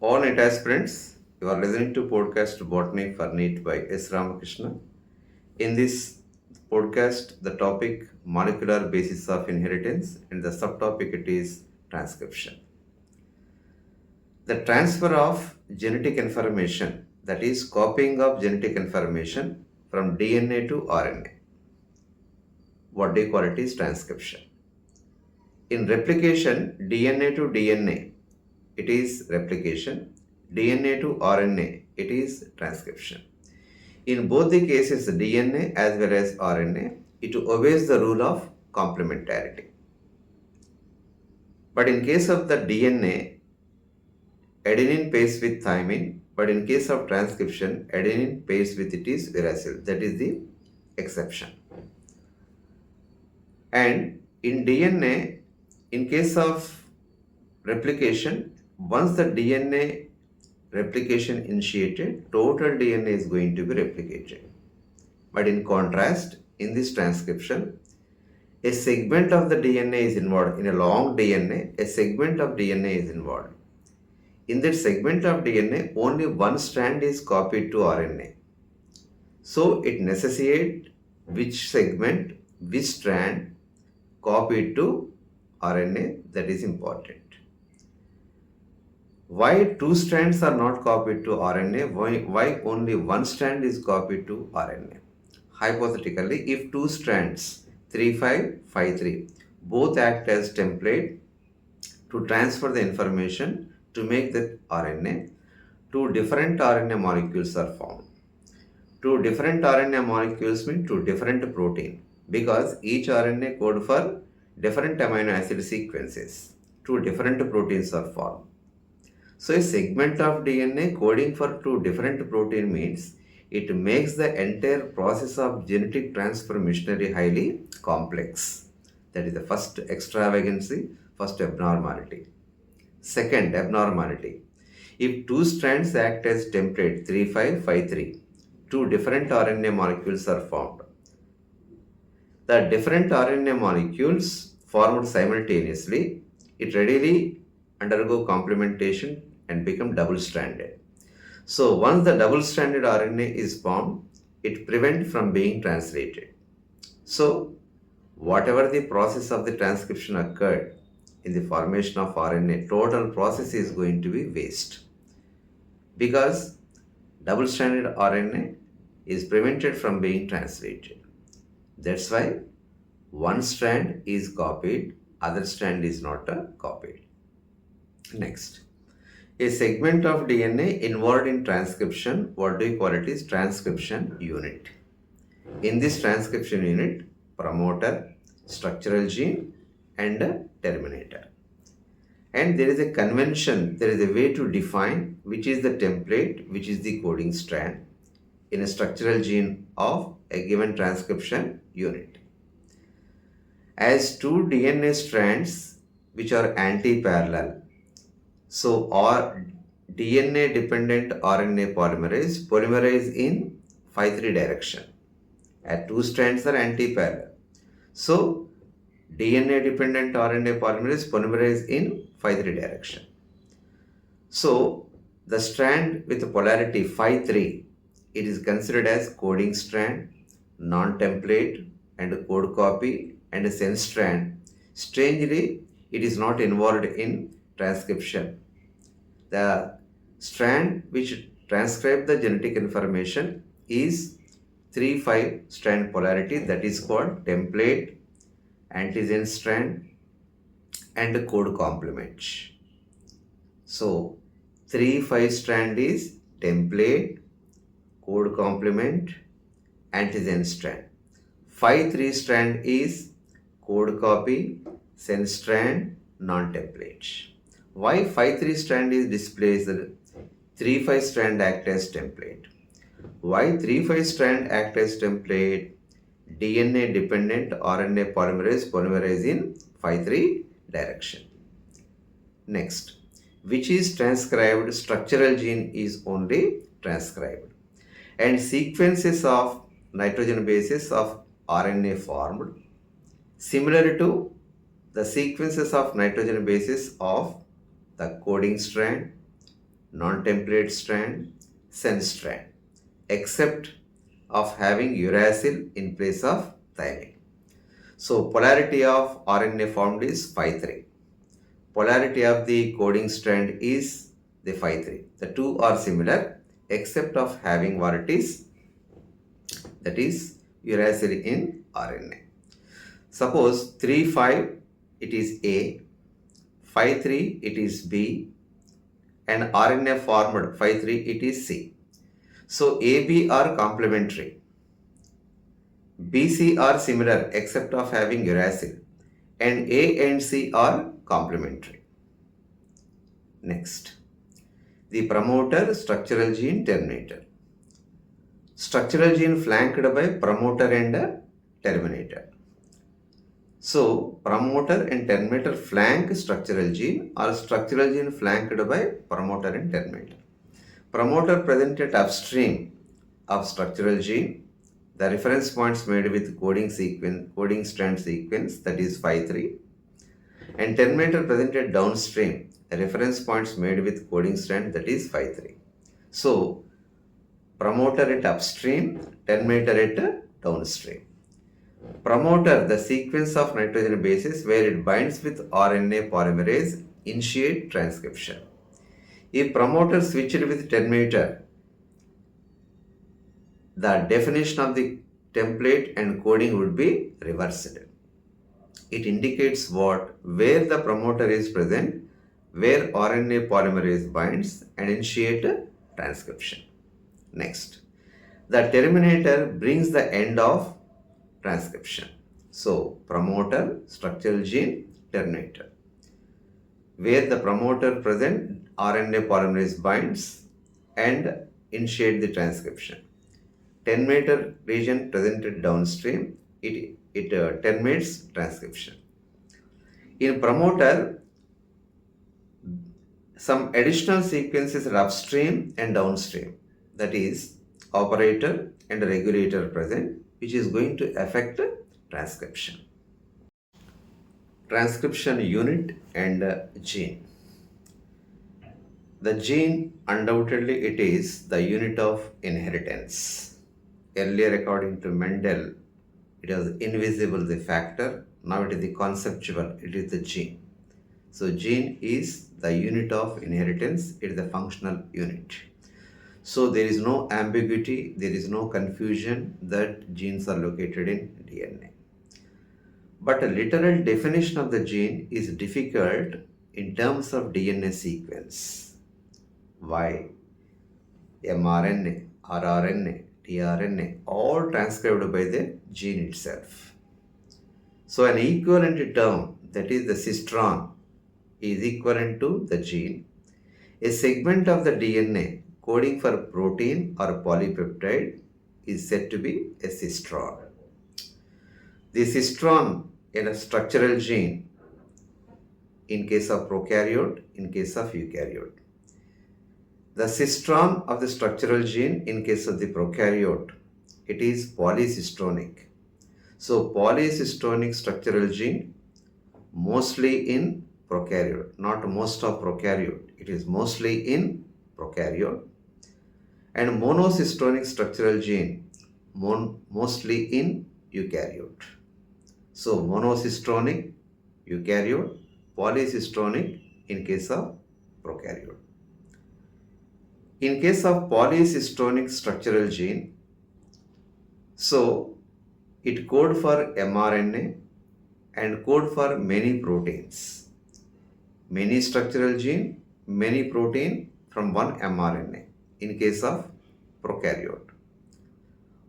All NEET aspirants, you are listening to podcast Botany for NEET by S. Ramakrishna. In this podcast, the topic molecular basis of inheritance and the subtopic it is transcription. The transfer of genetic information, that is copying of genetic information from DNA to RNA. What do you call it is transcription. In replication, DNA to DNA, it is replication. DNA to RNA, it is transcription. In both the cases, DNA as well as RNA, it obeys the rule of complementarity. But in case of the DNA, adenine pairs with thymine, but in case of transcription, adenine pairs with it is uracil. That is the exception. And in DNA, in case of replication, once the DNA replication initiated, total DNA is going to be replicated. But in contrast, in this transcription, a segment of the DNA is involved. In a long DNA, a segment of DNA is involved. In that segment of DNA, only one strand is copied to RNA. So it necessitates which segment, which strand copied to RNA, that is important. Why two strands are not copied to RNA? Why only one strand is copied to RNA? Hypothetically, if two strands 3553 both act as template to transfer the information to make the RNA, two different RNA molecules are formed. Two different RNA molecules mean two different protein because each RNA code for different amino acid sequences. Two different proteins are formed. So a segment of DNA coding for two different protein means it makes the entire process of genetic transfer machinery highly complex. That is the first extravagancy, first abnormality. Second abnormality, if two strands act as template 3553, two different RNA molecules are formed. The different RNA molecules formed simultaneously, it readily undergo complementation and become double-stranded. So once the double-stranded RNA is formed, it prevents from being translated. So whatever the process of the transcription occurred in the formation of RNA, total process is going to be waste because double-stranded RNA is prevented from being translated. That's why one strand is copied, other strand is not copied. Next. A segment of DNA involved in transcription, what do you call it is transcription unit. In this transcription unit, promoter, structural gene and a terminator. And there is a convention, there is a way to define which is the template, which is the coding strand in a structural gene of a given transcription unit. As two DNA strands which are anti-parallel, so our DNA dependent RNA polymerase in 5'3" direction. And two strands are anti-parallel. So DNA dependent RNA polymerase in 5'3" direction. So the strand with the polarity 5'3", it is considered as coding strand, non-template and code copy and a sense strand. Strangely, it is not involved in transcription. The strand which transcribes the genetic information is 3-5 strand polarity, that is called template, antigen strand and code complement. So 3-5 strand is template, code complement, antigen strand. 5-3 strand is code copy, sense strand, non-template. Why 5-3 strand is displaced, 3-5 strand act as template? Why 3-5 strand act as template? DNA dependent RNA polymerase in 5'3" direction. Next, which is transcribed, structural gene is only transcribed. And sequences of nitrogen bases of RNA formed similar to the sequences of nitrogen bases of the coding strand, non-template strand, sense strand, except of having uracil in place of thymine. So polarity of RNA formed is 5'3". Polarity of the coding strand is the 5'3". The two are similar except of having what it is, that is uracil in RNA. Suppose 3'5" it is A, 5'3" it is B, and RNA formed 5'3" it is C. So AB are complementary. BC are similar except of having uracil, and A and C are complementary. Next, the promoter structural gene terminator. Structural gene flanked by promoter and terminator. So, promoter and terminator flank structural gene, or structural gene flanked by promoter and terminator. Promoter presented upstream of structural gene. The reference points made with coding strand sequence, that is 5'3", and terminator presented downstream. Reference points made with coding strand, that is 5'3". So, promoter at upstream, terminator at downstream. Promoter, the sequence of nitrogen bases where it binds with RNA polymerase, initiate transcription. If promoter switched with terminator, the definition of the template and coding would be reversed. It indicates where the promoter is present, where RNA polymerase binds and initiate transcription. Next, the terminator brings the end of transcription. So, promoter, structural gene, terminator. Where the promoter present, RNA polymerase binds and initiate the transcription. Terminator region presented downstream, it terminates transcription. In promoter, some additional sequences are upstream and downstream, that is operator and regulator present, which is going to affect transcription. Transcription unit and gene. The gene, undoubtedly it is the unit of inheritance. Earlier, according to Mendel, it was invisible, the factor. Now it is the conceptual, it is the gene. So gene is the unit of inheritance, it is the functional unit. So there is no ambiguity, there is no confusion that genes are located in DNA. But a literal definition of the gene is difficult in terms of DNA sequence. Why? mRNA, rRNA, tRNA, all transcribed by the gene itself. So an equivalent term, that is the cistron, is equivalent to the gene. A segment of the DNA coding for protein or polypeptide is said to be a cistron. The cistron in a structural gene in case of prokaryote, in case of eukaryote. The cistron of the structural gene in case of the prokaryote, it is polycistronic. So polycistronic structural gene mostly in prokaryote, not most of prokaryote, it is mostly in prokaryote. And monocistronic structural gene mostly in eukaryote. So monocistronic, eukaryote, polycistronic in case of prokaryote. In case of polycistronic structural gene, so it code for mRNA and code for many proteins. Many structural gene, many protein from one mRNA in case of prokaryote.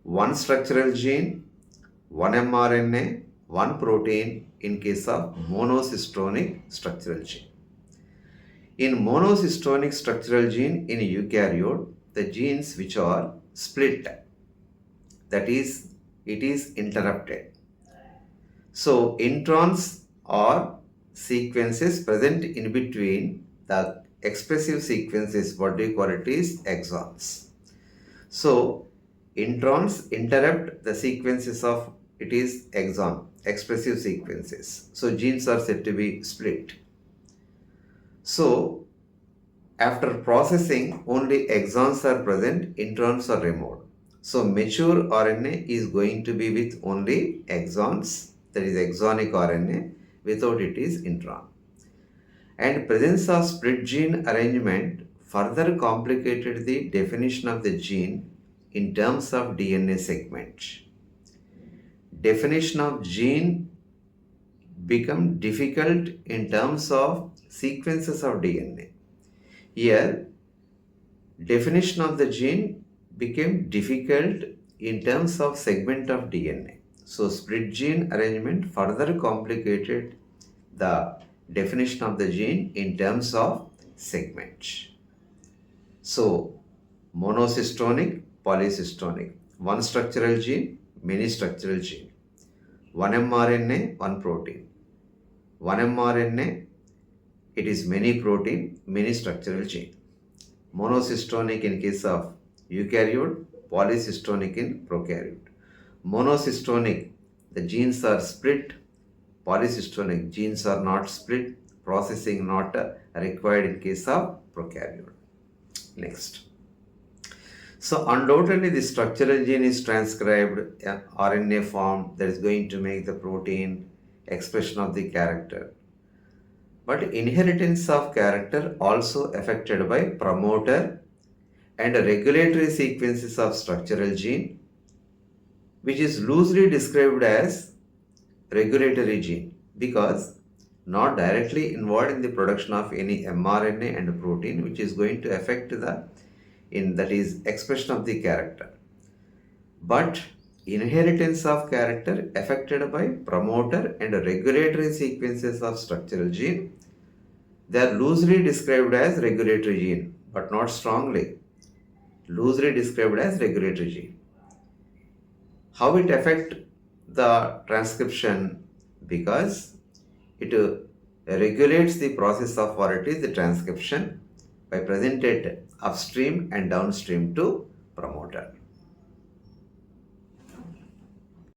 One structural gene, one mRNA, one protein in case of monocistronic structural gene. In monocistronic structural gene in eukaryote, the genes which are split, that is, it is interrupted. So introns are sequences present in between the expressive sequences, what we call it is exons. So introns interrupt the sequences of it is exon, expressive sequences. So genes are said to be split. So After processing, only exons are present, introns are removed. So mature RNA is going to be with only exons, that is exonic RNA, without it is intron. And presence of split gene arrangement further complicated the definition of the gene in terms of DNA segment. Definition of gene become difficult in terms of sequences of DNA. Here, definition of the gene became difficult in terms of segment of DNA. So split gene arrangement further complicated the definition of the gene in terms of segment. So monocystonic, polycystonic, one structural gene, many structural gene, one mRNA, one protein, one mRNA, it is many protein, many structural gene. Monocystonic in case of eukaryote, polycystonic in prokaryote. Monocystonic, the genes are split. Polycystonic, genes are not split. Processing not required in case of prokaryote. Next. So undoubtedly the structural gene is transcribed in RNA form, that is going to make the protein expression of the character. But inheritance of character also affected by promoter and regulatory sequences of structural gene, which is loosely described as regulatory gene, because not directly involved in the production of any mRNA and protein, which is going to affect that is expression of the character. But inheritance of character affected by promoter and regulatory sequences of structural gene. They are loosely described as regulatory gene, but not strongly. Loosely described as regulatory gene. How it affect the transcription? Because it regulates the process of what it is the transcription by presented upstream and downstream to promoter.